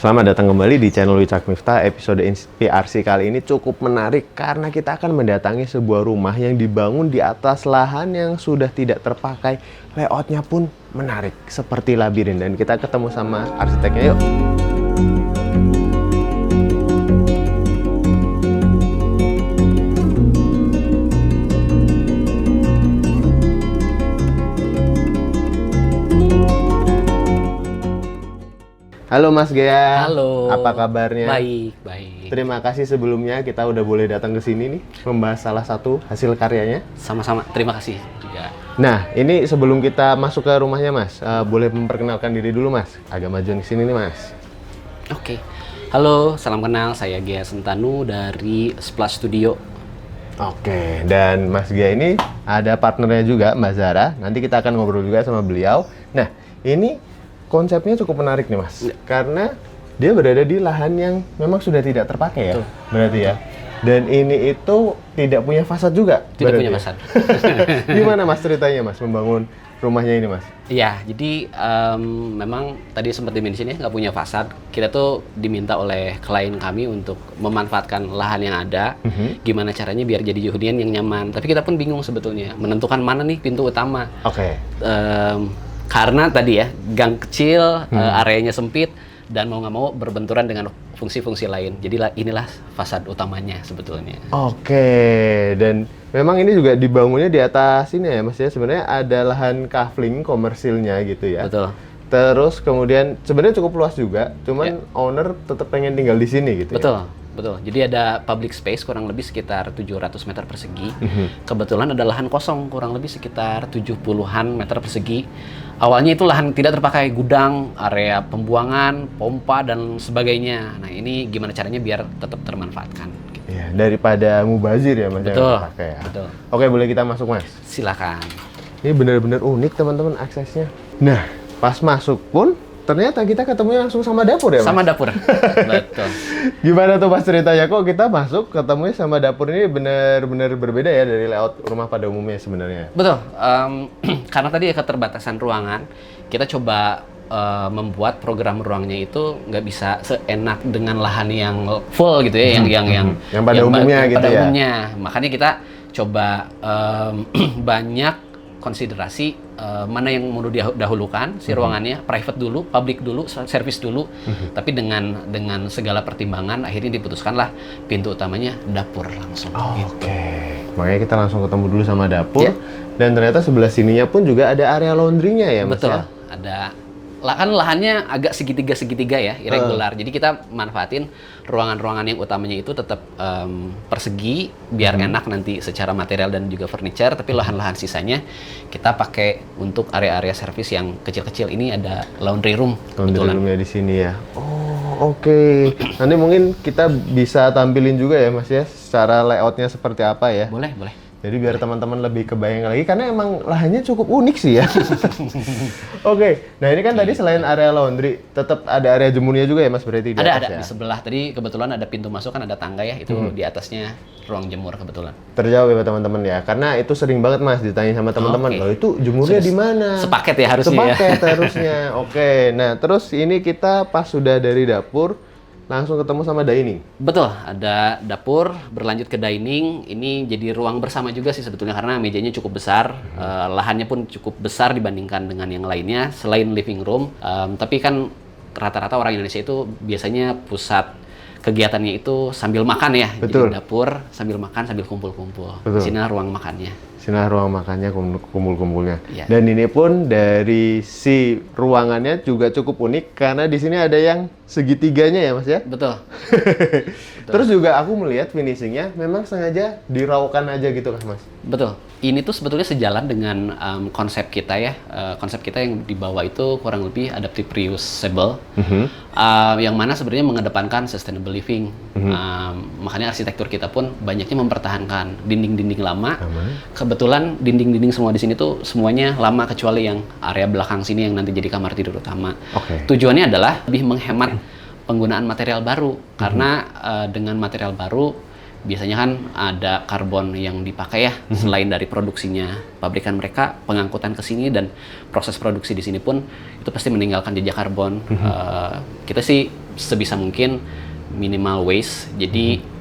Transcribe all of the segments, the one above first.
Selamat datang kembali di channel Wicak Miftah. Episode PRC kali ini cukup menarik karena kita akan mendatangi sebuah rumah yang dibangun di atas lahan yang sudah tidak terpakai. Layoutnya pun menarik, seperti labirin. Dan kita ketemu sama arsiteknya, yuk. Halo Mas Gea. Halo. Apa kabarnya? Baik. Terima kasih sebelumnya kita udah boleh datang ke sini nih membahas salah satu hasil karyanya. Sama-sama. Terima kasih juga. Nah, ini sebelum kita masuk ke rumahnya Mas, boleh memperkenalkan diri dulu Mas. Agak majuan ke sini nih Mas. Oke. Halo, salam kenal. Saya Gea Sentanu dari Splash Studio. Oke, dan Mas Gea ini ada partnernya juga, Mbak Zara. Nanti kita akan ngobrol juga sama beliau. Nah, ini konsepnya cukup menarik nih Mas, karena dia berada di lahan yang memang sudah tidak terpakai ya, Betul. berarti ya. Dan ini itu tidak punya fasad juga. Tidak berarti punya ya? fasad. Gimana Mas ceritanya Mas membangun rumahnya ini Mas? Iya, jadi memang tadi sempat di-mention ya, nggak punya fasad. Kita tuh diminta oleh klien kami untuk memanfaatkan lahan yang ada. Gimana caranya biar jadi hunian yang nyaman. Tapi kita pun bingung sebetulnya, menentukan mana nih pintu utama. Oke. Karena tadi ya, gang kecil, areanya sempit, dan mau nggak mau berbenturan dengan fungsi-fungsi lain. Jadi inilah fasad utamanya sebetulnya. Oke, dan memang ini juga dibangunnya di atas ini ya Mas ya. Sebenarnya ada lahan kafling komersilnya gitu ya. Betul. Terus kemudian sebenarnya cukup luas juga, cuman owner tetap pengen tinggal di sini gitu ya. Betul. Jadi ada public space kurang lebih sekitar 700 meter persegi. Kebetulan ada lahan kosong kurang lebih sekitar 70-an meter persegi. Awalnya itu lahan tidak terpakai, gudang, area pembuangan, pompa, dan sebagainya. Nah ini gimana caranya biar tetap termanfaatkan. Gitu. Ya, daripada mubazir ya Mas. Betul, yang terpakai ya. betul. Oke, boleh kita masuk Mas? Silakan. Ini benar-benar unik teman-teman aksesnya. Nah, pas masuk pun ternyata kita ketemunya langsung sama dapur ya Mas? Sama dapur. Betul. Gimana tuh Mas ceritanya kok kita masuk ketemunya sama dapur ini benar-benar berbeda ya dari layout rumah pada umumnya sebenarnya? Betul. Karena tadi ya keterbatasan ruangan, kita coba membuat program ruangnya itu nggak bisa seenak dengan lahan yang full gitu ya, yang pada umumnya gitu pada ya. umumnya. Makanya kita coba banyak konsiderasi mana yang mau didahulukan si ruangannya, private dulu, public dulu, service dulu. Tapi dengan segala pertimbangan akhirnya diputuskanlah pintu utamanya dapur langsung. Oke. Makanya kita langsung ketemu dulu sama dapur. Ya. Dan ternyata sebelah sininya pun juga ada area laundry-nya ya Mas Betul. ya? Ada kan lahannya agak segitiga ya, irregular. Jadi kita manfaatin ruangan-ruangan yang utamanya itu tetap persegi biar enak nanti secara material dan juga furniture, tapi lahan-lahan sisanya kita pakai untuk area-area servis yang kecil-kecil. Ini ada laundry room. Laundry room-nya di sini ya. Oh, oke. Nanti mungkin kita bisa tampilin juga ya Mas ya, secara layout-nya seperti apa ya. Boleh. Jadi biar teman-teman lebih kebayang lagi, karena emang lahannya cukup unik sih ya. Oke, nah ini kan tadi selain area laundry, tetap ada area jemurnya juga ya Mas berarti di atas Ada ya? di sebelah. Tadi kebetulan ada pintu masuk, kan ada tangga ya, itu di atasnya ruang jemur kebetulan. Terjawab ya teman-teman ya, karena itu sering banget Mas ditanya sama teman-teman, Oke. loh itu jemurnya di mana? Sepaket ya harusnya ya. Sepaket harusnya. Oke, nah terus ini kita pas sudah dari dapur, langsung ketemu sama dining. Betul, ada dapur, berlanjut ke dining. Ini jadi ruang bersama juga sih sebetulnya karena mejanya cukup besar, lahannya pun cukup besar dibandingkan dengan yang lainnya selain living room. Tapi kan rata-rata orang Indonesia itu biasanya pusat kegiatannya itu sambil makan ya. Betul. Jadi dapur sambil makan sambil kumpul-kumpul. Betul. Di sini ruang makannya. Sini ruang makannya, kumpul-kumpulnya. Iya. Dan ini pun dari si ruangannya juga cukup unik karena di sini ada yang segitiganya ya Mas ya. Betul. Terus juga aku melihat finishingnya memang sengaja diraukan aja gitu kan Mas. Betul. Ini tuh sebetulnya sejalan dengan konsep kita ya. Konsep kita yang dibawa itu kurang lebih adaptive reusable. Yang mana sebenarnya mengedepankan sustainable living. Makanya arsitektur kita pun banyaknya mempertahankan dinding-dinding lama. Kebetulan dinding-dinding semua di sini tuh semuanya lama kecuali yang area belakang sini yang nanti jadi kamar tidur utama. Oke. Tujuannya adalah lebih menghemat penggunaan material baru karena dengan material baru biasanya kan ada karbon yang dipakai ya, selain dari produksinya pabrikan mereka, pengangkutan ke sini dan proses produksi di sini pun itu pasti meninggalkan jejak karbon. Kita sih sebisa mungkin minimal waste, jadi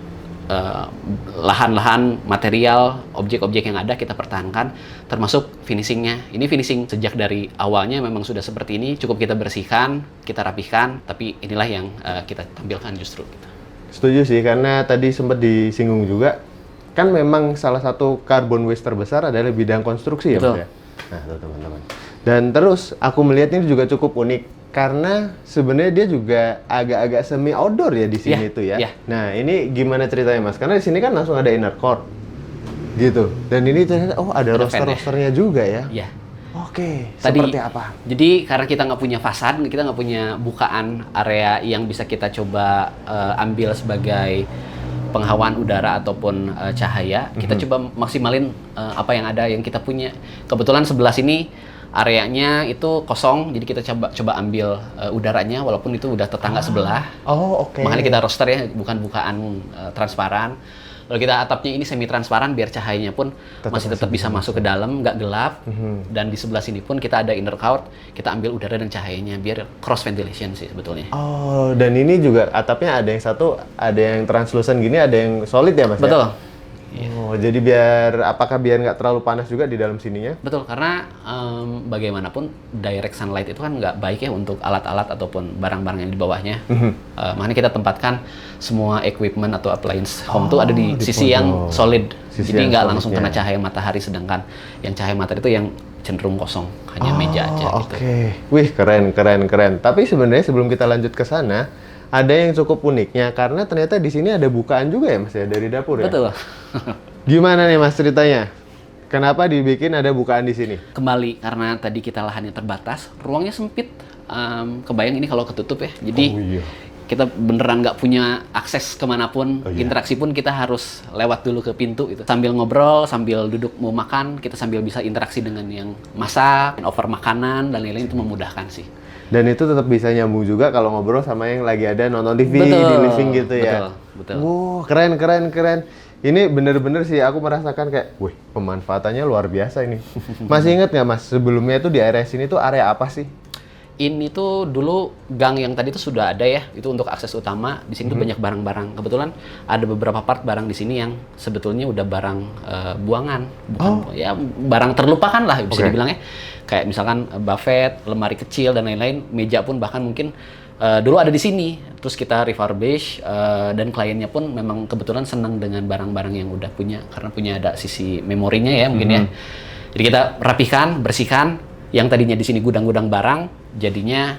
lahan-lahan, material, objek-objek yang ada kita pertahankan, termasuk finishingnya. Ini finishing sejak dari awalnya memang sudah seperti ini, cukup kita bersihkan, kita rapihkan, tapi inilah yang kita tampilkan justru. Gitu. Setuju sih, karena tadi sempat disinggung juga, kan memang salah satu carbon waste terbesar adalah bidang konstruksi ya Mas ya? Nah tuh teman-teman. Dan terus aku melihat ini juga cukup unik, karena sebenarnya dia juga agak-agak semi outdoor ya di sini tuh ya. Nah ini gimana ceritanya Mas? Karena di sini kan langsung ada inner court gitu, dan ini ternyata ada roster-rosternya juga ya? Iya. Oke, Tadi, seperti apa? Jadi karena kita nggak punya fasad, kita nggak punya bukaan area yang bisa kita coba ambil sebagai penghawaan udara ataupun cahaya, kita coba maksimalin apa yang ada yang kita punya. Kebetulan sebelah sini areanya itu kosong, jadi kita coba ambil udaranya walaupun itu udah tetangga sebelah. Oh, oke. Makanya kita roster ya, bukan bukaan transparan. Lalu kita atapnya ini semi transparan biar cahayanya pun masih tetap bisa masuk ke dalam, nggak gelap. Dan di sebelah sini pun kita ada inner court, kita ambil udara dan cahayanya biar cross ventilation sih sebetulnya. Oh, dan ini juga atapnya ada yang satu, ada yang translucent gini, ada yang solid ya Mas? Betul. Oh, jadi biar nggak terlalu panas juga di dalam sininya? Betul, karena bagaimanapun direct sunlight itu kan nggak baik ya untuk alat-alat ataupun barang-barang yang di bawahnya. Makanya kita tempatkan semua equipment atau appliance home tuh ada di sisi yang solid. Jadi nggak langsung kena cahaya matahari, sedangkan yang cahaya matahari itu yang cenderung kosong, hanya meja aja gitu. Oke. Wih, keren. Tapi sebenarnya sebelum kita lanjut ke sana, ada yang cukup uniknya karena ternyata di sini ada bukaan juga ya Mas ya dari dapur ya. Betul. Gimana nih Mas ceritanya? Kenapa dibikin ada bukaan di sini? Kembali karena tadi kita lahannya terbatas, ruangnya sempit. Kebayang ini kalau ketutup ya. Jadi kita beneran nggak punya akses kemanapun. Interaksi pun kita harus lewat dulu ke pintu itu. Sambil ngobrol, sambil duduk mau makan, kita sambil bisa interaksi dengan yang masak, offer makanan dan lain-lain, itu memudahkan sih. Dan itu tetap bisa nyambung juga kalau ngobrol sama yang lagi ada nonton TV di living gitu ya. Betul. Wow, keren. Ini bener-bener sih aku merasakan kayak, wih, pemanfaatannya luar biasa ini. Masih inget nggak Mas, sebelumnya itu di area sini tuh area apa sih? Ini tuh dulu gang yang tadi tuh sudah ada ya, itu untuk akses utama. Di sini tuh banyak barang-barang. Kebetulan ada beberapa part barang di sini yang sebetulnya udah barang buangan, bukan ya barang terlupakan lah bisa dibilang ya. Kayak misalkan buffet, lemari kecil dan lain-lain, meja pun bahkan mungkin dulu ada di sini. Terus kita refurbish dan kliennya pun memang kebetulan senang dengan barang-barang yang udah punya karena punya ada sisi memorinya ya mungkin ya. Jadi kita rapihkan, bersihkan. Yang tadinya di sini gudang-gudang barang, jadinya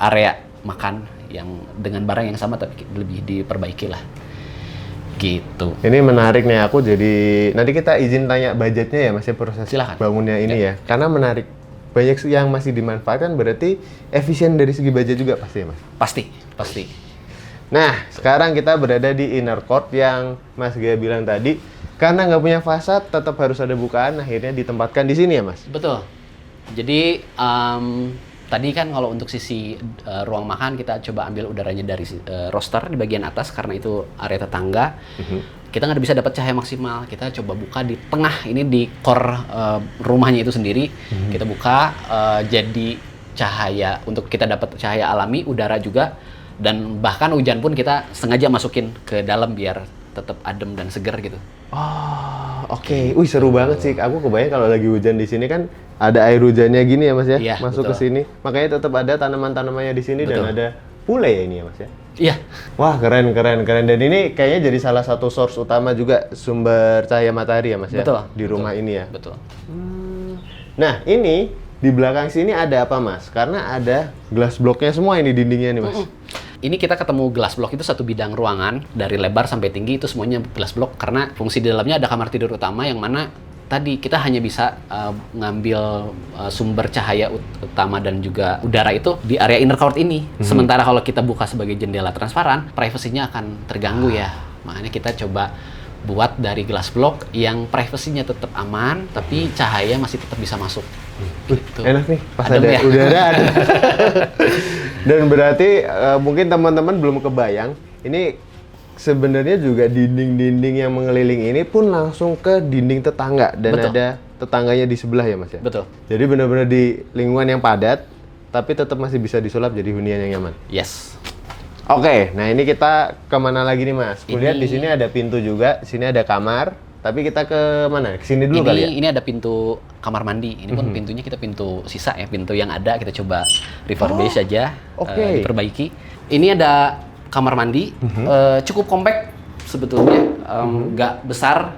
area makan yang dengan barang yang sama tapi lebih diperbaiki lah. Gitu. Ini menarik nih, aku jadi nanti kita izin tanya budgetnya ya Mas ya, proses bangunnya ini ya. Karena menarik. Banyak yang masih dimanfaatkan, berarti efisien dari segi budget juga pasti ya Mas? Pasti. Nah, sekarang kita berada di inner court yang Mas Gaya bilang tadi, karena nggak punya fasad, tetap harus ada bukaan, akhirnya ditempatkan di sini ya Mas? Betul. Jadi tadi kan kalau untuk sisi ruang makan kita coba ambil udaranya dari roster di bagian atas karena itu area tetangga. Kita nggak bisa dapat cahaya maksimal. Kita coba buka di tengah ini di core rumahnya itu sendiri. Kita buka jadi cahaya untuk kita dapat cahaya alami, udara juga, dan bahkan hujan pun kita sengaja masukin ke dalam biar tetap adem dan segar gitu. Oh, oke. Wih, seru banget sih. Aku kebayang kalau lagi hujan di sini kan ada air hujannya gini ya Mas ya, masuk ke sini. Makanya tetap ada tanaman-tanamannya di sini dan ada pule ya ini ya Mas ya. Iya. Wah, keren. Dan ini kayaknya jadi salah satu source utama juga sumber cahaya matahari ya Mas ya. Di rumah ini ya. Betul. Nah, ini di belakang sini ada apa Mas? Karena ada glass blocknya semua ini dindingnya nih Mas. Ini kita ketemu glass block itu satu bidang ruangan dari lebar sampai tinggi itu semuanya glass block karena fungsi di dalamnya ada kamar tidur utama yang mana tadi kita hanya bisa ngambil sumber cahaya utama dan juga udara itu di area inner court ini. Sementara kalau kita buka sebagai jendela transparan, privasinya akan terganggu ya. Makanya kita coba buat dari glass block yang privasinya tetap aman tapi cahaya masih tetap bisa masuk. Gitu. Enak nih, pas Adem ada ya? udara ada. Dan berarti mungkin teman-teman belum kebayang, ini sebenarnya juga dinding-dinding yang mengelilingi ini pun langsung ke dinding tetangga dan Betul. ada tetangganya di sebelah ya Mas ya? Betul. Jadi benar-benar di lingkungan yang padat, tapi tetap masih bisa disulap jadi hunian yang nyaman. Yes. Oke, nah ini kita kemana lagi nih Mas? Kulihat Ini- di sini ada pintu juga, sini ada kamar, tapi kita ke mana? Ke sini dulu kali ya? Ini ada pintu kamar mandi. Ini pun pintunya kita pintu sisa ya, pintu yang ada kita coba refurbish aja, oke. diperbaiki. Ini ada kamar mandi, cukup compact sebetulnya, nggak besar,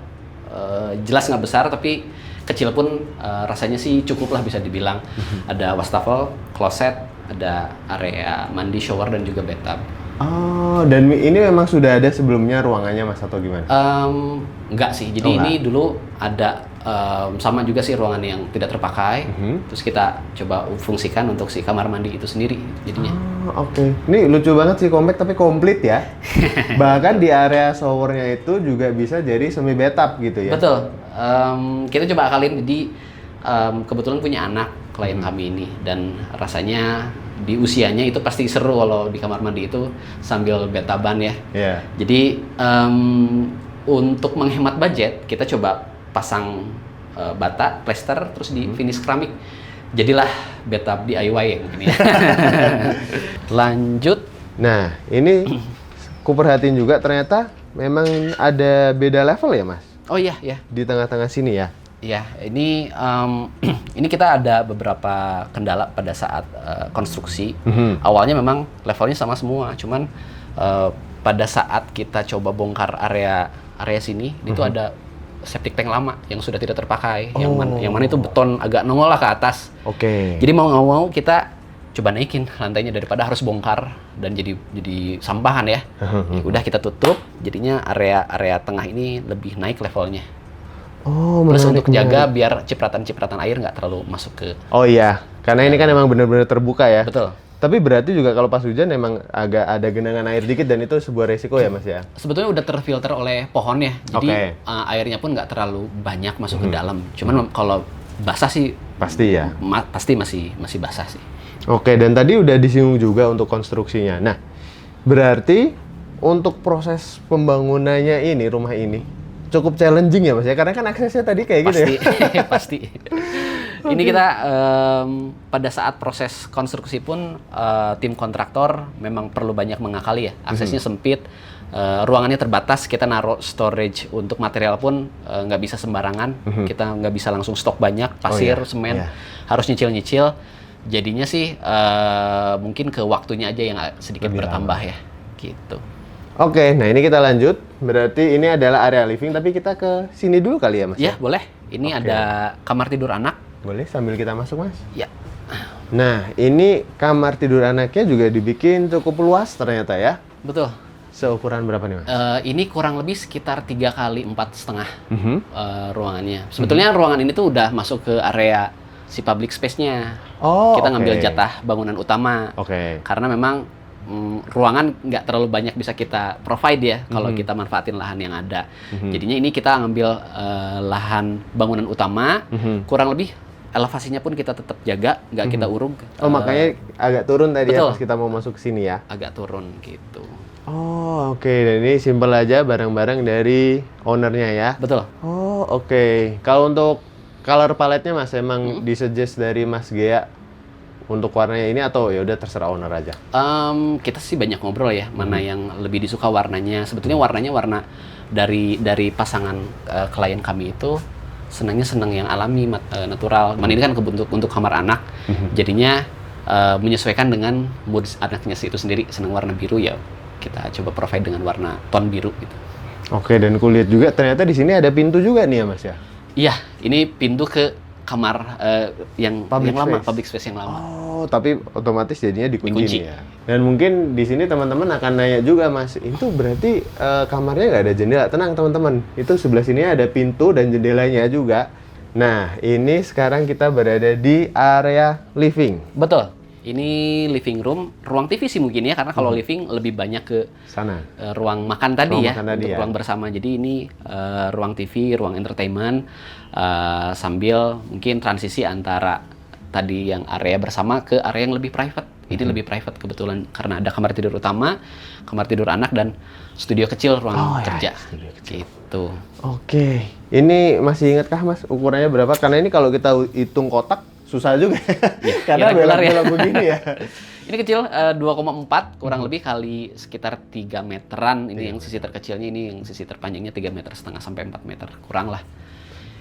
jelas nggak besar, tapi kecil pun rasanya sih cukup lah bisa dibilang. Ada wastafel, closet, ada area mandi, shower dan juga bathtub. Oh, dan ini memang sudah ada sebelumnya ruangannya Mas atau gimana? Enggak sih, jadi Oh, ini dulu ada sama juga sih ruangan yang tidak terpakai, terus kita coba fungsikan untuk si kamar mandi itu sendiri jadinya. Oh, oke. Ini lucu banget sih, compact tapi komplit ya. Bahkan di area showernya itu juga bisa jadi semi bathtub gitu ya. Betul, kita coba akalin, jadi kebetulan punya anak klien kami ini, dan rasanya di usianya itu pasti seru kalau di kamar mandi itu sambil betaban ya. Iya. Jadi untuk menghemat budget kita coba pasang bata, plester, terus di finish keramik. Jadilah bathtub DIY ya mungkin ya. Lanjut. Nah, ini kuperhatiin juga ternyata memang ada beda level ya Mas? Oh iya ya. Di tengah-tengah sini ya? Ya, ini ini kita ada beberapa kendala pada saat konstruksi. Awalnya memang levelnya sama semua, cuman pada saat kita coba bongkar area sini, itu ada septic tank lama yang sudah tidak terpakai, yang mana itu beton agak nongol lah ke atas. Oke. Jadi mau nggak mau kita coba naikin lantainya daripada harus bongkar dan jadi sampahan ya. Ya udah kita tutup, jadinya area tengah ini lebih naik levelnya. Oh, Terus menarik, untuk jaga menarik. biar cipratan-cipratan air nggak terlalu masuk ke... Oh iya, karena ini kan emang benar-benar terbuka ya. Betul. Tapi berarti juga kalau pas hujan emang agak ada genangan air dikit dan itu sebuah resiko ya Mas ya? Sebetulnya udah terfilter oleh pohon ya, jadi Oke. airnya pun nggak terlalu banyak masuk ke dalam. Cuman kalau basah sih Pasti ya. pasti masih basah sih. Oke, dan tadi udah disinggung juga untuk konstruksinya. Nah, berarti untuk proses pembangunannya ini, rumah ini, cukup challenging ya Mas ya? Karena kan aksesnya tadi kayak gitu Pasti, ya? pasti. Ini kita pada saat proses konstruksi pun tim kontraktor memang perlu banyak mengakali ya. Aksesnya sempit, ruangannya terbatas. Kita naruh storage untuk material pun nggak bisa sembarangan. Kita nggak bisa langsung stok banyak, pasir, iya, semen, iya. harus nyicil-nyicil. Jadinya sih mungkin ke waktunya aja yang sedikit Lebih bertambah ya, gitu. Oke, nah ini kita lanjut. Berarti ini adalah area living, tapi kita ke sini dulu kali ya Mas? Ya boleh. Ini Oke. ada kamar tidur anak. Boleh sambil kita masuk Mas? Ya. Nah, ini kamar tidur anaknya juga dibikin cukup luas ternyata ya. Betul. Seukuran berapa nih Mas? Ini kurang lebih sekitar 3 kali 4,5 Mhm. ruangannya. Sebetulnya ruangan ini tuh udah masuk ke area si public space-nya. Oh, Kita oke. ngambil jatah bangunan utama. Oke. Karena memang ruangan nggak terlalu banyak bisa kita provide ya kalau kita manfaatin lahan yang ada. Jadinya ini kita ngambil lahan bangunan utama, kurang lebih elevasinya pun kita tetap jaga, nggak kita uruk. Oh, makanya agak turun tadi ya betul. pas kita mau masuk ke sini ya. Agak turun gitu. Oh, oke. Dan ini simple aja barang-barang dari ownernya ya. Betul. Oh, oke. Kalau untuk color palette-nya Mas emang disuggest dari Mas Gea untuk warnanya ini atau ya udah terserah owner aja? Kita sih banyak ngobrol ya, mana yang lebih disuka warnanya. Sebetulnya warnanya warna dari pasangan klien kami itu senang yang alami, natural. Mana ini kan untuk kamar anak, jadinya menyesuaikan dengan mood anaknya itu sendiri. Senang warna biru ya, kita coba provide dengan warna tone biru gitu. Oke, dan kulihat juga ternyata di sini ada pintu juga nih ya Mas ya? Iya, ini pintu ke kamar yang Public lama, space. public space yang lama. Oh, tapi otomatis jadinya dikunci Dikunci. nih ya. Dan mungkin di sini teman-teman akan nanya juga Mas, itu berarti kamarnya nggak ada jendela? Tenang teman-teman, itu sebelah sini ada pintu dan jendelanya juga. Nah, ini sekarang kita berada di area living. Betul. Ini living room, ruang TV sih mungkin ya, karena kalau living lebih banyak ke Sana. ruang makan tadi Ruang ya, makan tadi untuk ya. ruang bersama. Jadi ini ruang TV, ruang entertainment, sambil mungkin transisi antara tadi yang area bersama ke area yang lebih private. Ini lebih private kebetulan karena ada kamar tidur utama, kamar tidur anak, dan studio kecil ruang kerja. Studio kecil. Gitu. Oke, ini masih ingat kah Mas ukurannya berapa? Karena ini kalau kita hitung kotak susah juga. Karena irregular belok-belok begini ya. Ini kecil, 2,4 kurang lebih kali sekitar 3 meteran. Ini yang sisi terkecilnya, ini yang sisi terpanjangnya 3,5 meter sampai 4 meter kurang lah.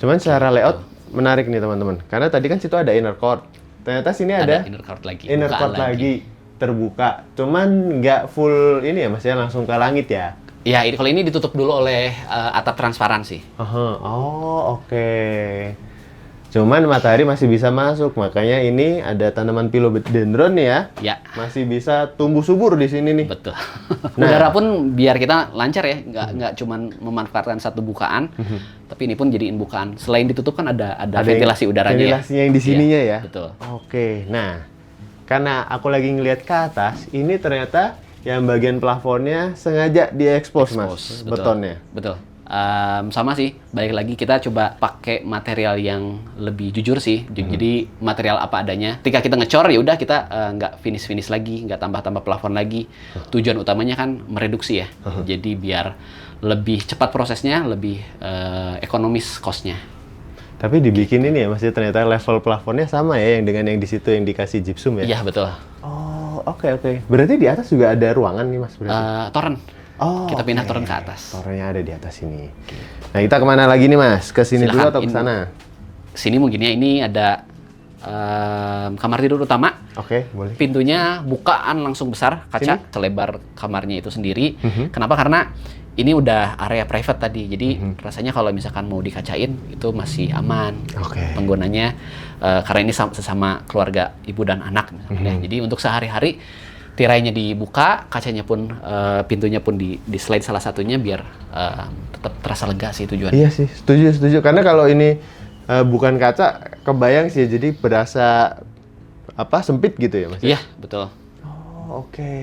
Cuman secara layout menarik nih teman-teman. Karena tadi kan situ ada inner court. Ternyata sini ada inner court lagi. Inner bukaan court lagi terbuka. Cuman nggak full ini ya Mas ya, langsung ke langit ya. Ya, kalau ini ditutup dulu oleh atap transparan sih. Oh, oke. Cuman matahari masih bisa masuk, makanya ini ada tanaman philodendron nih ya. Ya. Masih bisa tumbuh subur di sini nih. Betul. Udara pun biar kita lancar ya, nggak cuman memanfaatkan satu bukaan, tapi ini pun jadiin bukaan. Selain ditutup kan ada ventilasi udaranya. Ventilasinya yang di sininya ya. Betul. Oke, nah karena aku lagi ngelihat ke atas, ini ternyata yang bagian plafonnya sengaja diekspos Mas, betul. betonnya. Betul. Sama sih, balik lagi kita coba pakai material yang lebih jujur sih. Jadi material apa adanya. Ketika kita ngecor ya udah kita nggak finish lagi, nggak tambah plafon lagi. Tujuan utamanya kan mereduksi ya. Jadi biar lebih cepat prosesnya, lebih ekonomis cost-nya. Tapi dibikin ini ya Mas, ternyata level plafonnya sama ya yang dengan yang di situ yang dikasih gypsum ya. Iya betul. Oh, oke. Berarti di atas juga ada ruangan nih Mas berarti. Toren. Oh, kita pindah toren ke atas. Torennya ada di atas sini. Nah, kita kemana lagi nih Mas? Ke sini dulu atau ke sana? Sini mungkin ya, ini ada kamar tidur utama. Oke, boleh. Pintunya bukaan langsung besar, kaca selebar kamarnya itu sendiri. Kenapa? Karena ini udah area private tadi. Jadi rasanya kalau misalkan mau dikacain itu masih aman. Penggunanya karena ini sesama keluarga ibu dan anak misalnya. Jadi untuk sehari-hari tirainya dibuka, kacanya pun, pintunya pun di slide salah satunya biar tetap terasa lega sih tujuannya. Iya sih, setuju. Karena kalau ini bukan kaca, kebayang sih jadi berasa sempit gitu ya Mas? Iya, betul. Oh, oke.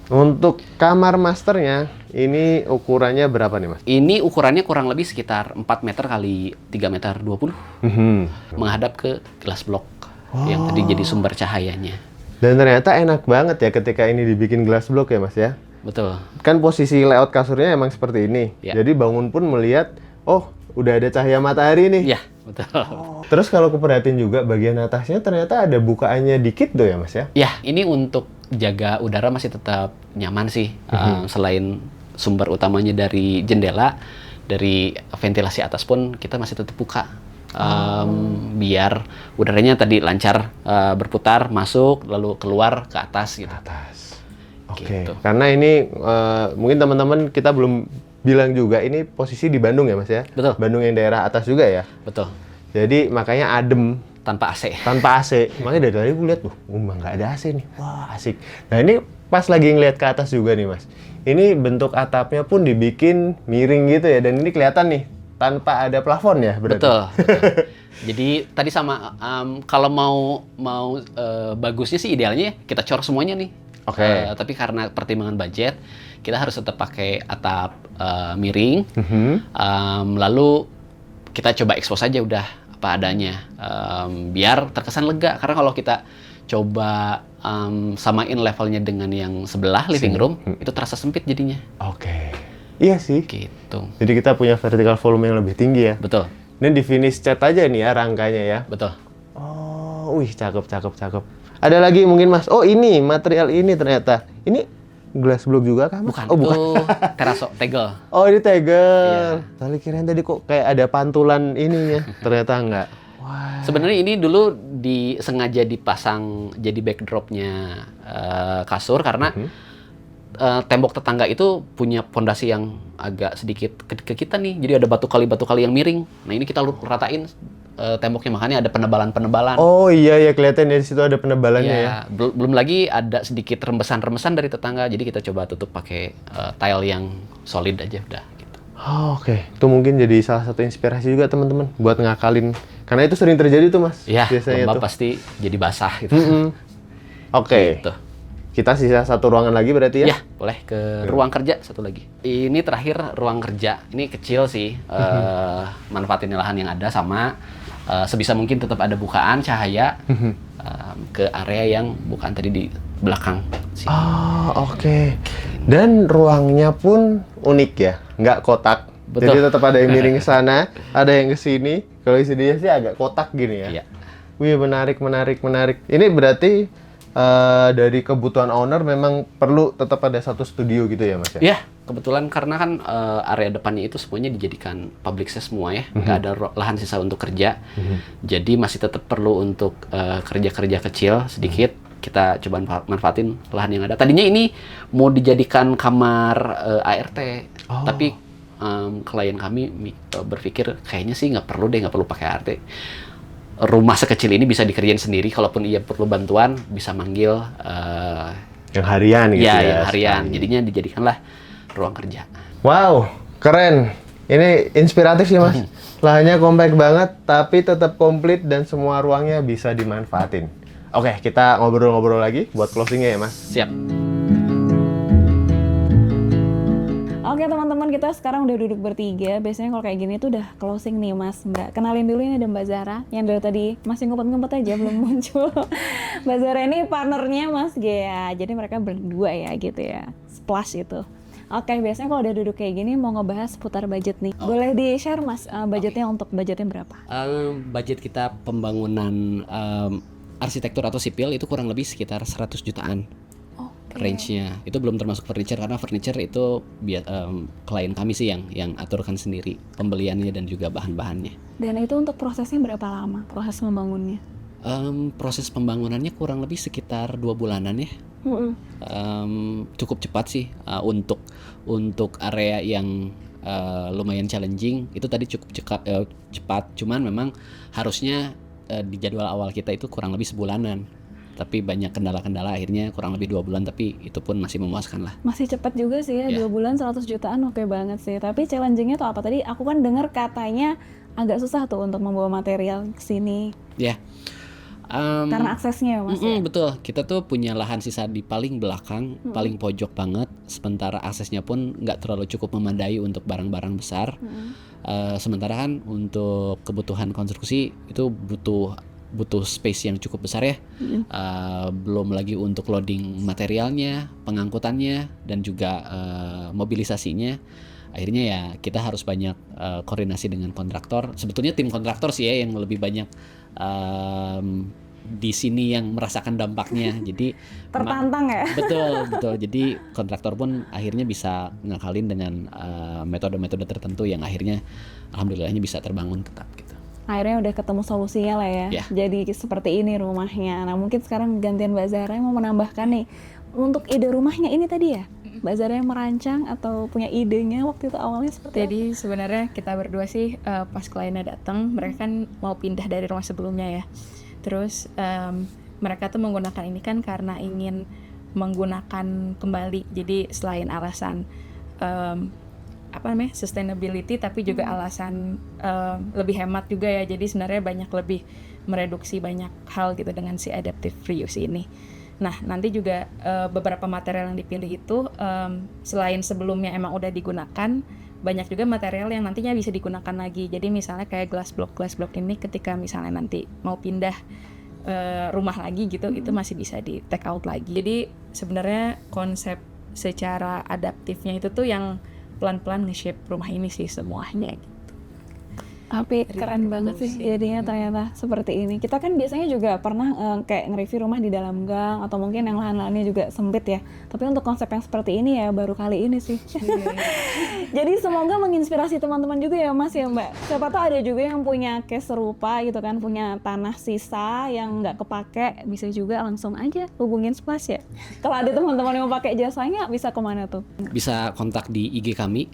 Untuk kamar masternya, ini ukurannya berapa nih Mas? Ini ukurannya kurang lebih sekitar 4 meter kali 3 meter 20. Menghadap ke glass block yang tadi jadi sumber cahayanya. Dan ternyata enak banget ya ketika ini dibikin glass block ya Mas ya? Betul. Kan posisi layout kasurnya emang seperti ini. Ya. Jadi bangun pun melihat, oh udah ada cahaya matahari nih. Iya, betul. Terus kalau keperhatiin juga bagian atasnya ternyata ada bukaannya dikit tuh ya Mas ya? Ya, ini untuk jaga udara masih tetap nyaman sih. Selain sumber utamanya dari jendela, dari ventilasi atas pun kita masih tetap buka. Biar udaranya tadi lancar berputar, masuk, lalu keluar ke atas gitu. Oke. Gitu. Karena ini mungkin teman-teman kita belum bilang juga ini posisi di Bandung ya Mas ya? Betul. Bandung yang daerah atas juga ya? Betul. Jadi makanya adem. Tanpa AC. Tanpa AC. Makanya dari tadi gue lihat tuh, nggak ada AC nih. Wah asik. Nah ini pas lagi ngeliat ke atas juga nih Mas. Ini bentuk atapnya pun dibikin miring gitu ya. Dan ini kelihatan nih tanpa ada plafon ya berarti? Betul. Jadi tadi sama, kalau mau bagusnya sih idealnya kita cor semuanya nih. Tapi karena pertimbangan budget, kita harus tetap pakai atap miring. Lalu kita coba expose aja udah apa adanya, biar terkesan lega. Karena kalau kita coba samain levelnya dengan yang sebelah living room, itu terasa sempit jadinya. Iya sih. Gitu. Jadi kita punya vertical volume yang lebih tinggi ya. Betul. Ini di finish cat aja nih ya rangkanya ya. Betul. Oh, wih cakep. Ada lagi mungkin Mas. Oh ini material ini ternyata. Ini glass block juga kah Mas? Bukan. Oh bukan. Itu teraso, tegel. Oh ini tegel. Iya. Tadi kirain tadi kok kayak ada pantulan ininya. Ternyata enggak. Wah. Sebenarnya ini dulu sengaja dipasang jadi backdropnya kasur karena tembok tetangga itu punya pondasi yang agak sedikit ke kita nih. Jadi ada batu kali yang miring. Nah ini kita ratain temboknya, makanya ada penebalan. Oh iya kelihatan di situ ada penebalannya ya. Belum lagi ada sedikit rembesan dari tetangga. Jadi kita coba tutup pakai tile yang solid aja udah gitu. Oke. Itu mungkin jadi salah satu inspirasi juga teman-teman buat ngakalin. Karena itu sering terjadi tuh Mas. Iya, biasanya lembab tuh pasti jadi basah gitu. Oke. Gitu. Kita sisa satu ruangan lagi berarti ya? Ya, boleh ke ruang kerja satu lagi. Ini terakhir ruang kerja. Ini kecil sih, manfaatin lahan yang ada sama sebisa mungkin tetap ada bukaan cahaya ke area yang bukaan tadi di belakang sini. Oh, oke. Dan ruangnya pun unik ya, nggak kotak. Betul. Jadi tetap ada yang miring ke sana, ada yang ke sini. Kalau isi dia sih agak kotak gini ya. Iya. Wih, menarik. Ini berarti dari kebutuhan owner memang perlu tetap ada satu studio gitu ya, Mas ya? Ya, kebetulan karena kan area depannya itu semuanya dijadikan public space semua ya, nggak ada lahan sisa untuk kerja. Jadi masih tetap perlu untuk kerja-kerja kecil sedikit. Kita coba manfaatin lahan yang ada. Tadinya ini mau dijadikan kamar ART, tapi klien kami berpikir kayaknya sih nggak perlu pakai ART. Rumah sekecil ini bisa dikerjain sendiri, kalaupun ia perlu bantuan bisa manggil Yang harian gitu ya? yang harian. Jadinya dijadikanlah ruang kerja. Wow, keren. Ini inspiratif sih, Mas. Lahannya kompak banget, tapi tetap komplit dan semua ruangnya bisa dimanfaatin. Oke, kita ngobrol-ngobrol lagi buat closingnya ya, Mas. Siap. Oke teman-teman, kita sekarang udah duduk bertiga. Biasanya kalau kayak gini tuh udah closing nih Mas. Mbak, kenalin dulu, ini ada Mbak Zara yang dari tadi masih ngumpet-ngumpet aja belum muncul. Mbak Zara ini partnernya Mas Gea. Jadi mereka berdua ya gitu ya. Splash itu. Oke, biasanya kalau udah duduk kayak gini mau ngebahas seputar budget nih. Boleh di-share Mas budgetnya untuk budgetnya berapa? Budget kita pembangunan arsitektur atau sipil itu kurang lebih sekitar 100 jutaan. Range-nya itu belum termasuk furniture, karena furniture itu klien kami sih yang aturkan sendiri pembeliannya dan juga bahan-bahannya. Dan itu untuk prosesnya berapa lama proses membangunnya? Proses pembangunannya kurang lebih sekitar 2 bulanan ya. Cukup cepat sih untuk area yang lumayan challenging itu tadi cukup cepat. Cuman memang harusnya di jadwal awal kita itu kurang lebih sebulanan. Tapi banyak kendala-kendala, akhirnya kurang lebih 2 bulan, tapi itu pun masih memuaskan lah. Masih cepat juga sih ya, 2 bulan 100 jutaan oke banget sih. Tapi challenging-nya tuh apa? Tadi aku kan dengar katanya agak susah tuh untuk membawa material ke sini. Ya. Karena aksesnya ya Mas ya? Betul, kita tuh punya lahan sisa di paling belakang, paling pojok banget. Sementara aksesnya pun nggak terlalu cukup memadai untuk barang-barang besar. Sementara kan untuk kebutuhan konstruksi itu butuh space yang cukup besar ya. Belum lagi untuk loading materialnya, pengangkutannya, dan juga mobilisasinya. Akhirnya ya kita harus banyak koordinasi dengan kontraktor. Sebetulnya tim kontraktor sih ya yang lebih banyak di sini yang merasakan dampaknya. Jadi tertantang ya. Betul. Jadi kontraktor pun akhirnya bisa ngakalin dengan metode-metode tertentu yang akhirnya alhamdulillahnya bisa terbangun tetap gitu. Akhirnya udah ketemu solusinya lah ya. Jadi seperti ini rumahnya. Nah mungkin sekarang gantian Mbak Zara yang mau menambahkan nih untuk ide rumahnya ini tadi ya. Mbak Zara yang merancang atau punya idenya waktu itu awalnya seperti Jadi sebenarnya kita berdua sih pas kliennya datang, mereka kan mau pindah dari rumah sebelumnya ya. Terus mereka tuh menggunakan ini kan karena ingin menggunakan kembali. Jadi selain alasan sustainability, tapi juga alasan lebih hemat juga ya. Jadi sebenarnya banyak lebih mereduksi banyak hal gitu dengan si adaptive reuse ini. Nah nanti juga beberapa material yang dipilih itu selain sebelumnya emang udah digunakan, banyak juga material yang nantinya bisa digunakan lagi. Jadi misalnya kayak glass block ini ketika misalnya nanti mau pindah rumah lagi gitu, itu masih bisa di take out lagi. Jadi sebenarnya konsep secara adaptifnya itu tuh yang pelan-pelan nge-shape rumah ini sih semuanya gitu. Tapi keren banget sih jadinya ternyata seperti ini. Kita kan biasanya juga pernah kayak nge-review rumah di dalam gang atau mungkin yang lahan-lahannya juga sempit ya. Tapi untuk konsep yang seperti ini ya baru kali ini sih. Jadi semoga menginspirasi teman-teman juga ya Mas ya Mbak. Siapa tahu ada juga yang punya case serupa gitu kan, punya tanah sisa yang nggak kepake, bisa juga langsung aja hubungin Splash ya. Kalau ada teman-teman yang mau pakai jasanya bisa kemana tuh? Bisa kontak di IG kami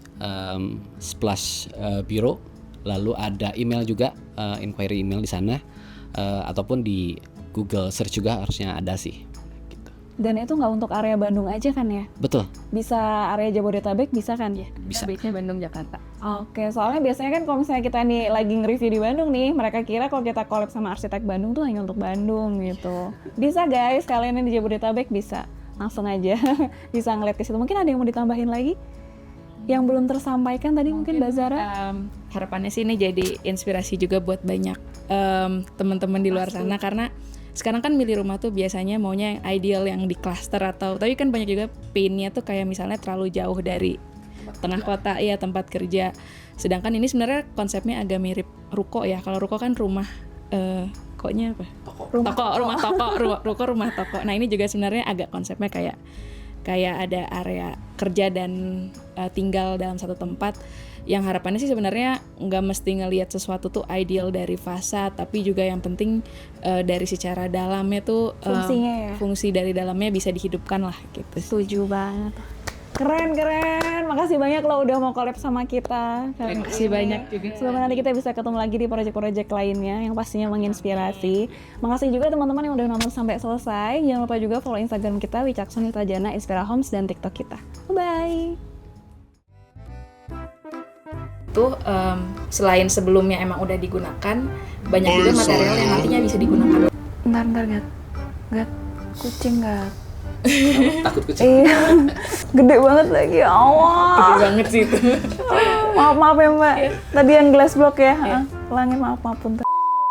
Splash Bureau. Lalu ada email juga, inquiry email di sana, ataupun di Google search juga harusnya ada sih. Gitu. Dan itu nggak untuk area Bandung aja kan ya? Betul. Bisa area Jabodetabek bisa kan? Ya. Bisa. Base-nya Bandung, Jakarta. Oke, soalnya biasanya kan kalau misalnya kita nih lagi nge-review di Bandung nih, mereka kira kalau kita collab sama arsitek Bandung tuh hanya untuk Bandung gitu. Bisa guys, kalian yang di Jabodetabek bisa langsung aja bisa ngeliat ke situ. Mungkin ada yang mau ditambahin lagi? Yang belum tersampaikan tadi mungkin Mbak Zara? Harapannya sih ini jadi inspirasi juga buat banyak teman-teman di luar sana, karena sekarang kan milih rumah tuh biasanya maunya yang ideal yang di cluster atau tapi kan banyak juga painnya tuh kayak misalnya terlalu jauh dari tengah kota ya tempat kerja. Sedangkan ini sebenarnya konsepnya agak mirip ruko ya. Kalau ruko kan rumah koknya apa? Ruko rumah toko. Nah, ini juga sebenarnya agak konsepnya kayak ada area kerja dan tinggal dalam satu tempat. Yang harapannya sih sebenarnya nggak mesti ngelihat sesuatu tuh ideal dari fasad, tapi juga yang penting dari secara dalamnya tuh Fungsinya ya. fungsi dari dalamnya bisa dihidupkan lah gitu. Setuju banget. Keren. Makasih banyak lo udah mau collab sama kita. Terima kasih banyak juga. Semoga nanti kita bisa ketemu lagi di proyek-proyek lainnya yang pastinya menginspirasi. Makasih juga teman-teman yang udah nonton sampai selesai. Jangan lupa juga follow Instagram kita Wicakson Wirtajana Inspira Homes dan TikTok kita. Bye. Tuh selain sebelumnya emang udah digunakan, banyak juga material yang nantinya bisa digunakan. Bentar Gat. Kucing Gat. Takut kucing. Iya. Gede banget lagi. Awas. Gede banget sih itu. Maaf ya Mbak. Tadi yang glass block ya. Langit maaf punten.